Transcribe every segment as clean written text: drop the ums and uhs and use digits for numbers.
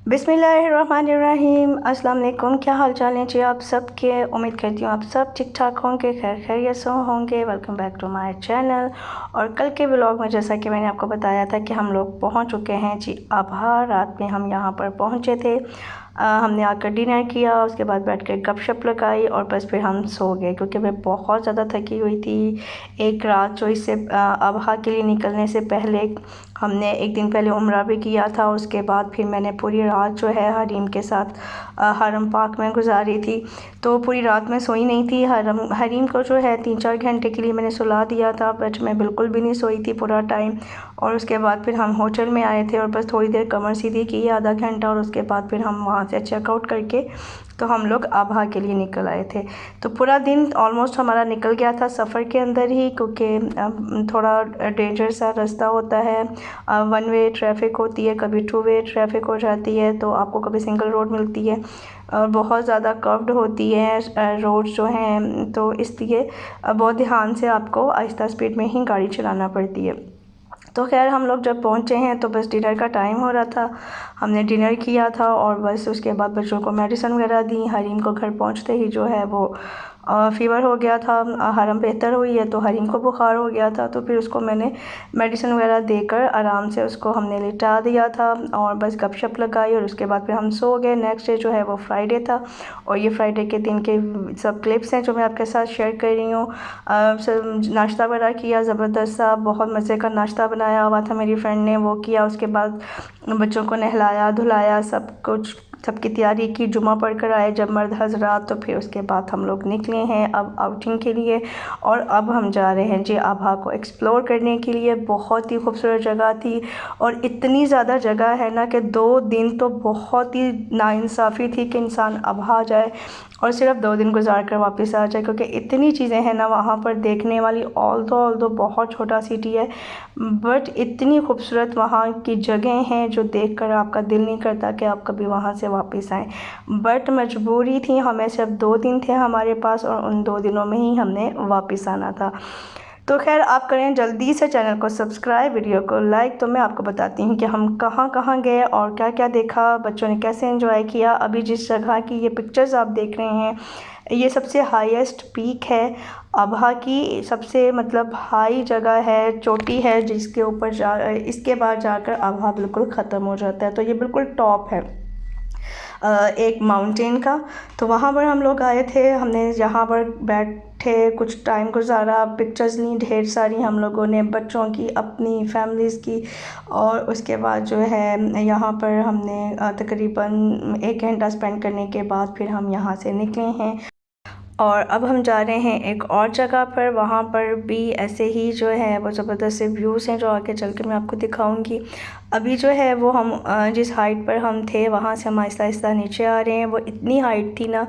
बिस्मिल्लाहिर्रहमानिर्रहीम। अस्सलाम वालेकुम। क्या हाल चाल है जी आप सब के। उम्मीद करती हूँ आप सब ठीक ठाक होंगे, खैर खैरियत से होंगे। Welcome back to my channel. और कल के व्लॉग में जैसा कि मैंने आपको बताया था कि हम लोग पहुँच चुके हैं जी अबहा। रात में हम यहाँ पर पहुँचे थे। हमने आकर डिनर किया, उसके बाद बैठ कर गपशप लगाई और बस फिर हम सो गए क्योंकि मैं बहुत ज़्यादा थकी हुई थी। एक रात जो इससे अबहा के लिए निकलने से पहले हमने एक दिन पहले उम्रा भी किया था। उसके बाद फिर मैंने पूरी रात जो है हरीम के साथ हरम पाक में गुजारी थी। तो पूरी रात में सोई नहीं थी। हरीम को जो है 3-4 घंटे के लिए मैंने सुला दिया था, बट मैं बिल्कुल भी नहीं सोई थी पूरा टाइम। और उसके बाद फिर हम होटल में आए थे और बस थोड़ी देर कमर सीधी की, आधा घंटा, और उसके बाद फिर हम वहाँ से चेकआउट करके तो हम लोग अबहा के लिए निकल आए थे। तो पूरा दिन ऑलमोस्ट हमारा निकल गया था सफ़र के अंदर ही, क्योंकि थोड़ा डेंजर सा रास्ता होता है। 1 वे ट्रैफिक होती है, कभी 2 वे ट्रैफिक हो जाती है, तो आपको कभी सिंगल रोड मिलती है और बहुत ज़्यादा कर्व्ड होती है रोड जो हैं, तो इसलिए बहुत ध्यान से आपको आहिस्ता स्पीड में ही गाड़ी चलाना पड़ती है। तो खैर हम लोग जब पहुँचे हैं तो बस डिनर का टाइम हो रहा था। हमने डिनर किया था और बस उसके बाद बच्चों को मेडिसिन वगैरह दी। हरीम को घर पहुँचते ही जो है वो फ़ीवर हो गया था। हरम बेहतर हुई है तो हरीम को बुखार हो गया था, तो फिर उसको मैंने मेडिसिन वगैरह देकर आराम से उसको हमने लिटा दिया था और बस गपशप लगाई और उसके बाद फिर हम सो गए। नेक्स्ट डे जो है वो फ्राइडे था और ये फ्राइडे के दिन के सब क्लिप्स हैं जो मैं आपके साथ शेयर कर रही हूँ। नाश्ता वगैरह किया ज़बरदस्त सा, बहुत मज़े का नाश्ता बनाया हुआ था मेरी फ्रेंड ने, वो किया। उसके बाद बच्चों को नहलाया धुलाया, सब कुछ सबकी तैयारी की। जुमा पढ़ कर आए जब मर्द हजरात, तो फिर उसके बाद हम लोग निकले हैं अब आउटिंग के लिए। और अब हम जा रहे हैं जी अबहा को एक्सप्लोर करने के लिए। बहुत ही खूबसूरत जगह थी और इतनी ज़्यादा जगह है ना कि 2 दिन तो बहुत ही नाइंसाफ़ी थी कि इंसान अबहा जाए और सिर्फ 2 दिन गुजार कर वापस आ जाए, क्योंकि इतनी चीज़ें हैं ना वहाँ पर देखने वाली। ऑल दो बहुत छोटा सिटी है, बट इतनी खूबसूरत वहाँ की जगह हैं जो देखकर आपका दिल नहीं करता कि आप कभी वहाँ से वापस आएँ। बट मजबूरी थी, हमें सिर्फ 2 दिन थे हमारे पास और उन 2 दिनों में ही हमने वापस आना था। तो खैर आप करें जल्दी से चैनल को सब्सक्राइब, वीडियो को लाइक। तो मैं आपको बताती हूँ कि हम कहाँ कहाँ गए और क्या क्या देखा, बच्चों ने कैसे एंजॉय किया। अभी जिस जगह की ये पिक्चर्स आप देख रहे हैं, ये सबसे हाईएस्ट पीक है अबहा की, सबसे मतलब हाई जगह है, चोटी है जिसके ऊपर इसके बाद जाकर अबहा बिल्कुल ख़त्म हो जाता है। तो ये बिल्कुल टॉप है एक माउंटेन का। तो वहाँ पर हम लोग आए थे, हमने यहाँ पर बैठे कुछ टाइम गुजारा, पिक्चर्स ली ढेर सारी हम लोगों ने, बच्चों की, अपनी फैमिलीज़ की। और उसके बाद जो है यहाँ पर हमने तकरीबन 1 घंटा स्पेंड करने के बाद फिर हम यहाँ से निकले हैं और अब हम जा रहे हैं एक और जगह पर। वहाँ पर भी ऐसे ही जो है वो ज़बरदस्त से व्यूज़ हैं जो आगे चल के मैं आपको दिखाऊंगी। अभी जो है वो हम जिस हाइट पर हम थे वहाँ से हम आहिस्ता आहिस्ता नीचे आ रहे हैं। वो इतनी हाइट थी ना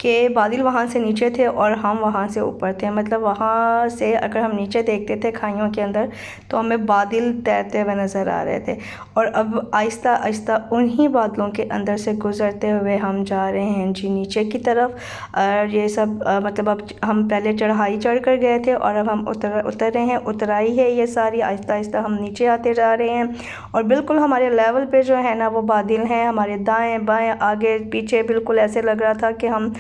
कि बादल वहाँ से नीचे थे और हम वहाँ से ऊपर थे। मतलब वहाँ से अगर हम नीचे देखते थे खाइयों के अंदर तो हमें बादल तैरते हुए नज़र आ रहे थे। और अब आहिस्ता आहिस्ता उन्हीं बादलों के अंदर से गुज़रते हुए हम जा रहे हैं जी नीचे की तरफ। और ये सब मतलब अब हम पहले चढ़ाई चढ़ कर गए थे और अब हम उतर रहे हैं। उतराई है ये सारी, आहिस्ता आहिस्ता हम नीचे आते जा रहे हैं और बिल्कुल हमारे लेवल पे जो है ना वो बादल हैं, हमारे दाएं बाएं आगे पीछे। बिल्कुल ऐसे लग रहा था कि हम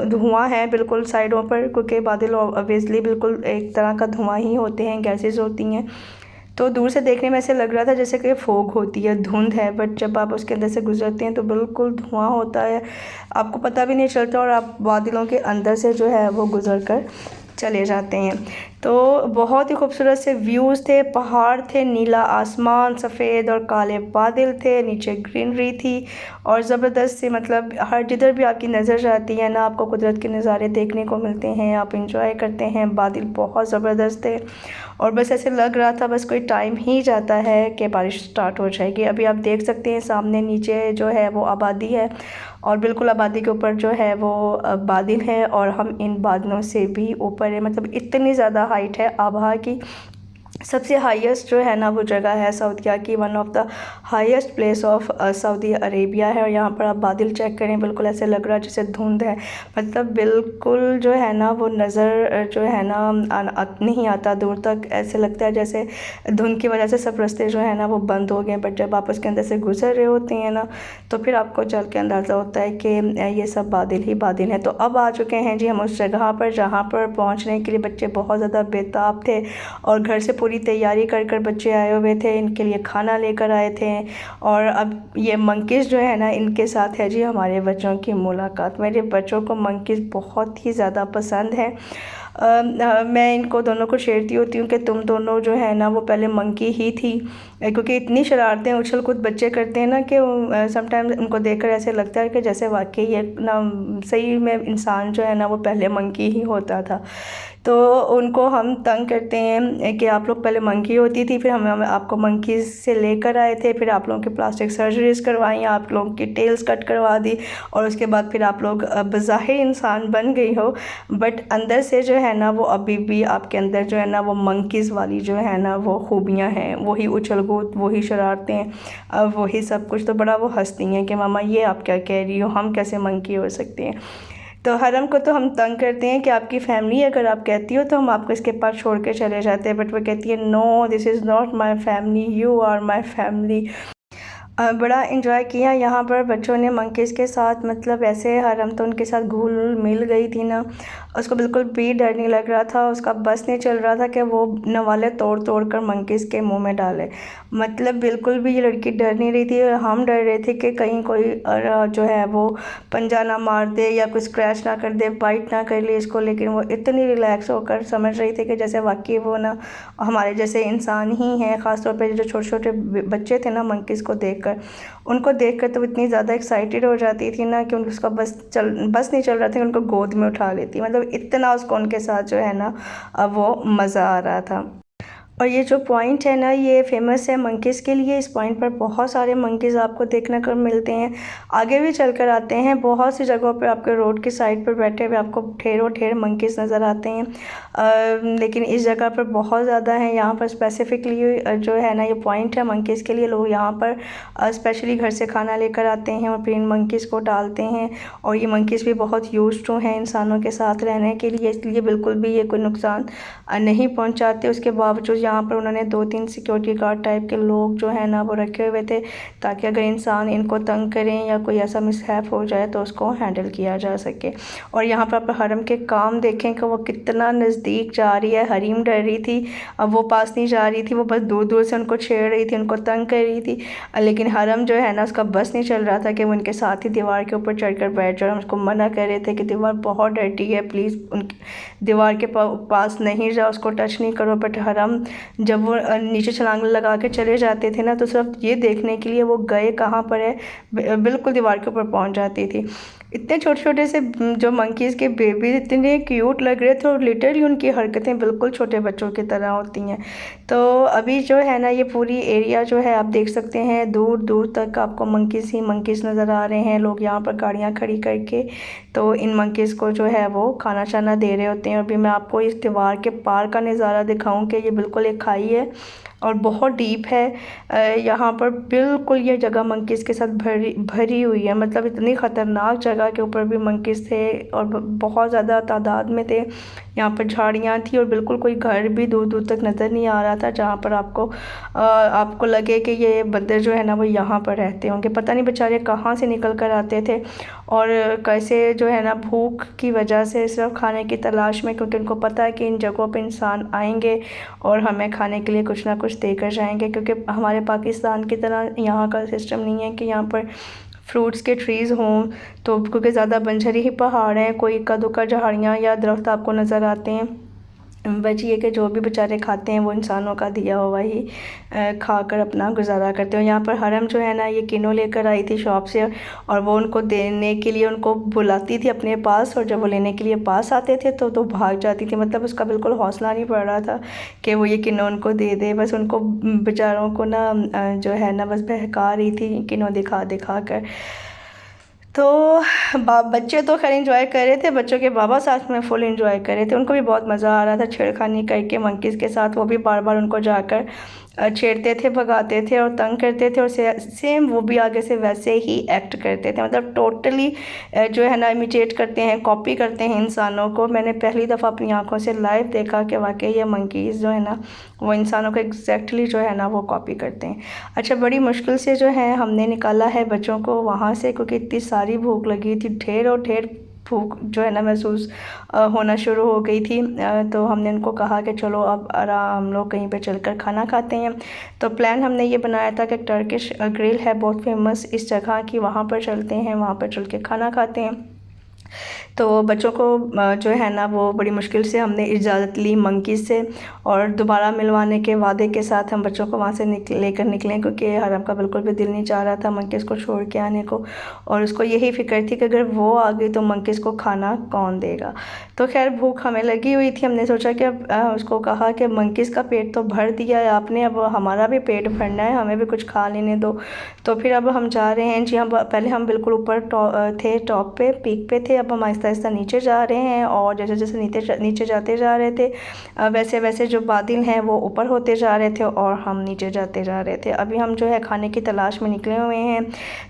धुआं है बिल्कुल साइडों पर, क्योंकि बादल ऑब्वियसली बिल्कुल एक तरह का धुआं ही होते हैं, गैसेस होती हैं। तो दूर से देखने में ऐसे लग रहा था जैसे कि फोग होती है, धुंध है, बट जब आप उसके अंदर से गुजरते हैं तो बिल्कुल धुआं होता है, आपको पता भी नहीं चलता और आप बादलों के अंदर से जो है वो गुजर कर चले जाते हैं। तो बहुत ही खूबसूरत से व्यूज़ थे, पहाड़ थे, नीला आसमान, सफ़ेद और काले बादल थे, नीचे ग्रीनरी थी और ज़बरदस्त से मतलब हर जिधर भी आपकी नज़र जाती है ना आपको कुदरत के नज़ारे देखने को मिलते हैं, आप इंजॉय करते हैं। बादल बहुत ज़बरदस्त थे और बस ऐसे लग रहा था बस कोई टाइम ही जाता है कि बारिश स्टार्ट हो जाएगी। अभी आप देख सकते हैं सामने नीचे जो है वो आबादी है और बिल्कुल आबादी के ऊपर जो है वो बादल है और हम इन बादलों से भी ऊपर है। मतलब इतनी ज़्यादा हाइट है अबहा की सबसे हाईएस्ट जो है ना वो जगह है सऊदीया की, one of the highest place of Saudi Arabia है। और यहाँ पर आप बादल चेक करें, बिल्कुल ऐसे लग रहा है जैसे धुंध है, मतलब बिल्कुल जो है ना वो नज़र जो है ना नहीं आता दूर तक, ऐसे लगता है जैसे धुंध की वजह से सब रास्ते जो है ना वो बंद हो गए। बट जब आप उसके अंदर से गुजर रहे होते हैं ना तो फिर आपको चल के अंदाज़ा होता है कि ये सब बादल ही बादल हैं। तो अब आ चुके हैं जी हम उस जगह पर जहाँ पर पहुँचने के लिए बच्चे बहुत ज़्यादा बेताब थे, और घर से पूरी तैयारी कर बच्चे आए हुए थे, इनके लिए खाना लेकर आए थे। और अब ये मंकीज़ जो है ना इनके साथ है जी हमारे बच्चों की मुलाकात। मेरे बच्चों को मंकीज़ बहुत ही ज़्यादा पसंद है। मैं इनको दोनों को छेड़ती होती हूँ कि तुम दोनों जो है ना वो पहले मंकी ही थी, क्योंकि इतनी शरारतें उछल कूद बच्चे करते हैं ना कि समटाइम्स उनको देखकर ऐसे लगता है कि जैसे वाकई ये ना सही में इंसान जो है ना वो पहले मंकी ही होता था। तो उनको हम तंग करते हैं कि आप लोग पहले मंकी होती थी, फिर हम आपको मंकी से लेकर आए थे, फिर आप लोगों की प्लास्टिक सर्जरीज़ करवाई, आप लोगों की टेल्स कट करवा दी, और उसके बाद फिर आप लोग बज़ाहिर इंसान बन गई हो, बट अंदर से जो है ना वो अभी भी आपके अंदर जो है ना वो मंकीज़ वाली जो है ना वो खूबियाँ हैं, वही उछल कूद, वही शरारतें, वही सब कुछ। तो बड़ा वो हंसती हैं कि मामा ये आप क्या कह रही हो, हम कैसे मंकी हो सकते हैं। तो हरम को तो हम तंग करते हैं कि आपकी फैमिली अगर आप कहती हो तो हम आपको इसके पास छोड़ के चले जाते हैं, बट वो कहती है no, this is not my family, you are my family. बड़ा इन्जॉय किया यहाँ पर बच्चों ने मंकीज़ के साथ, मतलब ऐसे हरम तो उनके साथ घुल मिल गई थी ना, उसको बिल्कुल भी डर नहीं लग रहा था, उसका बस नहीं चल रहा था कि वो नवाले तोड़ तोड़ कर मंकीज़ के मुंह में डाले। मतलब बिल्कुल भी ये लड़की डर नहीं रही थी, और हम डर रहे थे कि कहीं कोई जो है वो पंजा ना मार दे या कोई स्क्रैच ना कर दे, बाइट ना कर ले इसको। लेकिन वो इतनी रिलैक्स होकर समझ रही थी कि जैसे वाकई वो ना हमारे जैसे इंसान ही हैं। ख़ासतौर पर जो छोटे छोटे बच्चे थे ना मंकीज़ को देखकर, उनको देखकर तो इतनी ज़्यादा एक्साइटेड हो जाती थी ना कि उसका बस नहीं चल रहा था, उनको गोद में उठा लेती, मतलब इतना उसको उनके साथ जो है ना वो मज़ा आ रहा था। और ये जो पॉइंट है ना ये फेमस है मंकीज़ के लिए। इस पॉइंट पर बहुत सारे मंकीज़ आपको देखने को मिलते हैं, आगे भी चलकर आते हैं। बहुत सी जगहों पे आपके रोड की साइड पर बैठे हुए आपको ढेरों ढेर मंकीज़ नज़र आते हैं, लेकिन इस जगह पर बहुत ज़्यादा हैं। यहाँ पर स्पेसिफ़िकली जो है ना ये पॉइंट है मंकीज़ के लिए। लोग यहाँ पर स्पेशली घर से खाना लेकर आते हैं और फिर इन मंकीज़ को डालते हैं। और ये मंकीज़ भी बहुत यूज्ड टू हैं इंसानों के साथ रहने के लिए, इसलिए बिल्कुल भी ये कोई नुकसान नहीं पहुँचाते। उसके बावजूद यहाँ पर उन्होंने 2-3 सिक्योरिटी गार्ड टाइप के लोग जो है ना वो रखे हुए थे, ताकि अगर इंसान इनको तंग करें या कोई ऐसा मिसहैप हो जाए तो उसको हैंडल किया जा सके। और यहाँ पर आप हरम के काम देखें कि वो कितना नज़दीक जा रही है। हरीम डर रही थी, अब वो पास नहीं जा रही थी, वो बस दूर दूर से उनको छेड़ रही थी, उनको तंग कर रही थी। लेकिन हरम जो है ना उसका बस नहीं चल रहा था कि वो उनके साथ ही दीवार के ऊपर चढ़ कर बैठ जाए। हम उसको मना कर रहे थे कि दीवार बहुत डर्टी है, प्लीज़ उनकी दीवार के पास नहीं जाओ, उसको टच नहीं करो। बट हरम जब वो नीचे छलांग लगा के चले जाते थे ना तो सिर्फ ये देखने के लिए वो गए कहाँ पर है, बिल्कुल दीवार के ऊपर पहुंच जाती थी। इतने छोटे छोटे से जो मंकीज़ के बेबी इतने क्यूट लग रहे थे, और लिटरली उनकी हरकतें बिल्कुल छोटे बच्चों की तरह होती हैं। तो अभी जो है ना ये पूरी एरिया जो है आप देख सकते हैं, दूर दूर तक आपको मंकीज़ ही मंकीज़ नज़र आ रहे हैं। लोग यहाँ पर गाड़ियाँ खड़ी करके तो इन मंकीज़ को जो है वो खाना शाना दे रहे होते हैं। अभी मैं आपको इस दीवार के पार का नज़ारा दिखाऊं कि ये बिल्कुल एक खाई है और बहुत डीप है। यहाँ पर बिल्कुल ये जगह मंकीज़ के साथ भरी हुई है, मतलब इतनी ख़तरनाक जगह के ऊपर भी मंकीज़ थे और बहुत ज़्यादा तादाद में थे। यहाँ पर झाड़ियाँ थी और बिल्कुल कोई घर भी दूर दूर तक नज़र नहीं आ रहा था जहाँ पर आपको लगे कि ये बंदर जो है ना वो यहाँ पर रहते होंगे। पता नहीं बेचारे कहाँ से निकल कर आते थे और कैसे जो है ना भूख की वजह से सिर्फ खाने की तलाश में, क्योंकि उनको पता है कि इन जगहों पर इंसान आएंगे और हमें खाने के लिए कुछ ना कुछ देकर जाएंगे। क्योंकि हमारे पाकिस्तान की तरह यहाँ का सिस्टम नहीं है कि यहाँ पर फ्रूट्स के ट्रीज़ हों, तो क्योंकि ज़्यादा बंजरी ही पहाड़ हैं, कोई इक्का दुक्का झाड़ियाँ या दरख्त आपको नज़र आते हैं। बच ये कि जो भी बेचारे खाते हैं वो इंसानों का दिया हुआ ही खाकर अपना गुजारा करते हैं। यहाँ पर हरम जो है ना ये किनो लेकर आई थी शॉप से, और वो उनको देने के लिए उनको बुलाती थी अपने पास, और जब वो लेने के लिए पास आते थे तो भाग जाती थी। मतलब उसका बिल्कुल हौसला नहीं पड़ रहा था कि वो ये किनो उनको दे दे, बस उनको बेचारों को ना जो है ना बस बहका रही थी किनो दिखा दिखा कर। तो बच्चे तो खैर एंजॉय कर रहे थे, बच्चों के बाबा साथ में फुल एंजॉय कर रहे थे, उनको भी बहुत मज़ा आ रहा था छेड़खानी करके मंकीज़ के साथ। वो भी बार बार उनको जाकर छेड़ते थे, भगाते थे और तंग करते थे, और सेम वो भी आगे से वैसे ही एक्ट करते थे। मतलब टोटली जो है ना इमिटेट करते हैं, कॉपी करते हैं इंसानों को। मैंने पहली दफ़ा अपनी आंखों से लाइव देखा कि वाकई ये मंकीज़ जो है ना वो इंसानों को एग्जैक्टली जो है ना वो कॉपी करते हैं। अच्छा, बड़ी मुश्किल से जो है हमने निकाला है बच्चों को वहाँ से, क्योंकि इतनी सारी भूख लगी थी, ढेर और ढेर भूख जो है ना महसूस होना शुरू हो गई थी। तो हमने उनको कहा कि चलो अब आराम हम लोग कहीं पे चलकर खाना खाते हैं। तो प्लान हमने ये बनाया था कि टर्किश ग्रिल है बहुत फेमस इस जगह की, वहाँ पर चलते हैं, वहाँ पर चल के खाना खाते हैं। तो बच्चों को जो है ना वो बड़ी मुश्किल से हमने इजाज़त ली मंकीज़ से, और दोबारा मिलवाने के वादे के साथ हम बच्चों को वहाँ से लेकर निकले, क्योंकि हरम का बिल्कुल भी दिल नहीं चाह रहा था मंकीज़ को छोड़ के आने को। और उसको यही फ़िक्र थी कि अगर वो आ गई तो मंकीज़ को खाना कौन देगा। तो खैर भूख हमें लगी हुई थी, हमने सोचा कि अब उसको कहा कि मंकीज़ का पेट तो भर दिया है आपने, अब हमारा भी पेट भरना है, हमें भी कुछ खा लेने दो। तो फिर अब हम जा रहे हैं जी। हम पहले हम बिल्कुल ऊपर थे, टॉप पे, पीक पे थे। अब हम आहिस्ता आहिस्ता नीचे जा रहे हैं, और जैसे जैसे नीचे जाते जा रहे थे वैसे वैसे जो बादल हैं वो ऊपर होते जा रहे थे और हम नीचे जाते जा रहे थे। अभी हम जो है खाने की तलाश में निकले हुए हैं,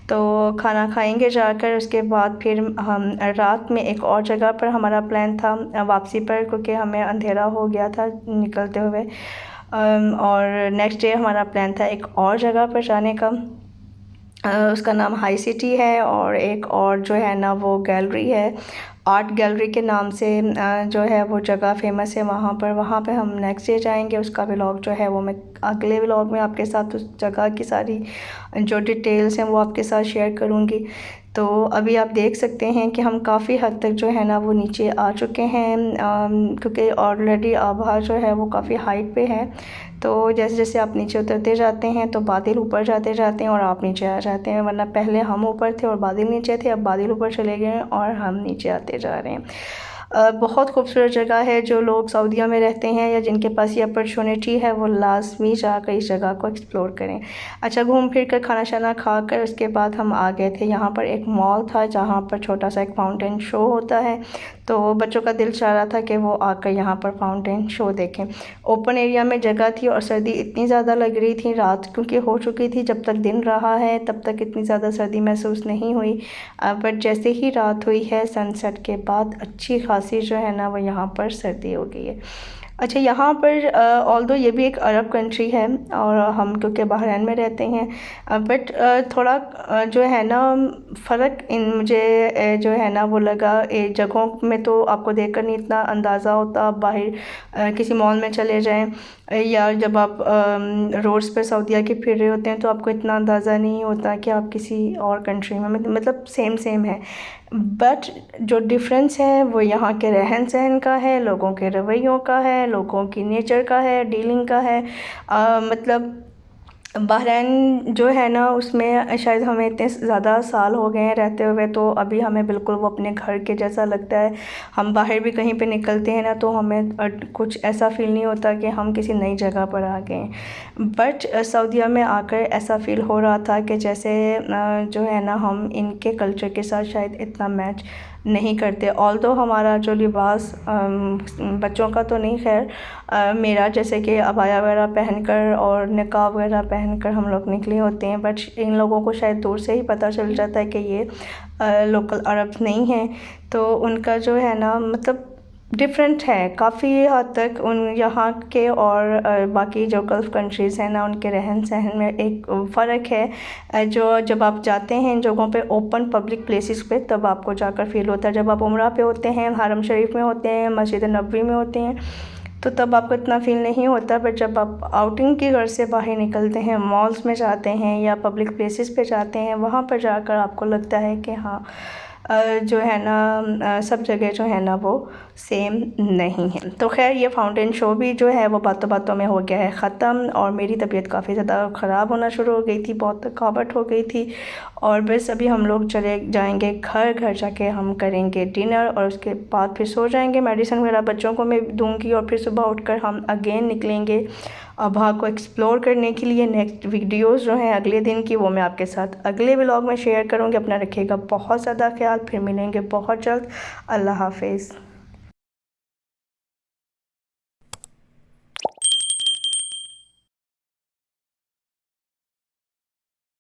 तो खाना खाएंगे जाकर। उसके बाद फिर हम रात में एक और जगह पर हमारा प्लान था वापसी पर, क्योंकि हमें अंधेरा हो गया था निकलते हुए। और नेक्स्ट डे हमारा प्लान था एक और जगह पर जाने का, उसका नाम हाई सिटी है, और एक और जो है ना वो गैलरी है, आर्ट गैलरी के नाम से जो है वो जगह फेमस है वहाँ पे हम नेक्स्ट डे जाएंगे। उसका व्लॉग जो है वो मैं अगले व्लॉग में आपके साथ उस जगह की सारी जो डिटेल्स हैं वो आपके साथ शेयर करूँगी। तो अभी आप देख सकते हैं कि हम काफ़ी हद तक जो है ना वो नीचे आ चुके हैं, क्योंकि ऑलरेडी आभा जो है वो काफ़ी हाइट पे है। तो जैसे जैसे आप नीचे उतरते जाते हैं तो बादल ऊपर जाते जाते हैं और आप नीचे आ जाते हैं, वरना पहले हम ऊपर थे और बादल नीचे थे, अब बादल ऊपर चले गए हैं और हम नीचे आते जा रहे हैं। बहुत खूबसूरत जगह है। जो लोग सऊदीया में रहते हैं या जिनके पास ये अपॉर्चुनिटी है वो लाजमी जाकर इस जगह को एक्सप्लोर करें। अच्छा, घूम फिर कर खाना शाना खा कर उसके बाद हम आ गए थे, यहाँ पर एक मॉल था जहाँ पर छोटा सा एक फाउंटेन शो होता है। तो बच्चों का दिल चाह रहा था कि वो आकर यहाँ पर फाउंटेन शो देखें। ओपन एरिया में जगह थी और सर्दी इतनी ज़्यादा लग रही थी, रात क्योंकि हो चुकी थी, जब तक दिन रहा है तब तक इतनी ज़्यादा सर्दी महसूस नहीं हुई। बट जैसे ही रात हुई है सनसेट के बाद अच्छी खासी जो है ना वो यहाँ पर सर्दी हो गई है। अच्छा, यहाँ पर ऑल्दो ये भी एक अरब कंट्री है और हम क्योंकि बहरैन में रहते हैं, बट थोड़ा जो है ना फ़र्क इन मुझे जो है ना वो लगा। जगहों में तो आपको देखकर नहीं इतना अंदाज़ा होता, आप बाहर किसी मॉल में चले जाएं या जब आप रोड्स पर सऊदीया के फिर रहे होते हैं तो आपको इतना अंदाज़ा नहीं होता कि आप किसी और कंट्री में, मतलब सेम सेम है। बट जो डिफरेंस है वो यहाँ के रहन सहन का है, लोगों के रवैयों का है, लोगों की नेचर का है, डीलिंग का है। मतलब बहरैन जो है ना उसमें शायद हमें इतने ज़्यादा साल हो गए हैं रहते हुए, तो अभी हमें बिल्कुल वो अपने घर के जैसा लगता है। हम बाहर भी कहीं पे निकलते हैं ना तो हमें कुछ ऐसा फ़ील नहीं होता कि हम किसी नई जगह पर आ गए हैं। बट सऊदीया में आकर ऐसा फ़ील हो रहा था कि जैसे जो है ना हम इनके कल्चर के साथ शायद इतना मैच नहीं करते। ऑल्दो हमारा जो लिबास बच्चों का तो नहीं, खैर मेरा जैसे कि अबाया वगैरह पहनकर और निकाब वगैरह पहनकर हम लोग निकले होते हैं, बट इन लोगों को शायद दूर से ही पता चल जाता है कि ये लोकल अरब नहीं हैं। तो उनका जो है ना मतलब डिफरेंट है काफ़ी हद तक उन यहाँ के और बाकी जो गल्फ़ कंट्रीज़ हैं ना उनके रहन सहन में एक फ़र्क है, जो जब आप जाते हैं इन जगहों पे ओपन पब्लिक प्लेसेस पे तब आपको जाकर फ़ील होता है। जब आप उम्रा पे होते हैं, हरम शरीफ में होते हैं, मस्जिद नबवी में होते हैं तो तब आपको इतना फ़ील नहीं होता। बट जब आप आउटिंग के घर से बाहर निकलते हैं, मॉल्स में जाते हैं या पब्लिक प्लेसेस पे जाते हैं, वहाँ पर जाकर आपको लगता है कि हाँ जो है ना सब जगह जो है ना वो सेम नहीं है। तो खैर ये फाउंटेन शो भी जो है वो बातों बातों में हो गया है ख़त्म, और मेरी तबीयत काफ़ी ज़्यादा ख़राब होना शुरू हो गई थी, बहुत थकावट हो गई थी और बस अभी हम लोग चले जाएंगे घर जाके हम करेंगे डिनर और उसके बाद फिर सो जाएंगे। मेडिसिन वगैरह बच्चों को मैं दूंगी और फिर सुबह उठकर हम अगेन निकलेंगे अभा को एक्सप्लोर करने के लिए। नेक्स्ट वीडियोस जो हैं अगले दिन की, वो मैं आपके साथ अगले व्लॉग में शेयर करूँगी। अपना रखिएगा बहुत ज़्यादा ख्याल, फिर मिलेंगे बहुत जल्द। अल्लाह हाफिज़।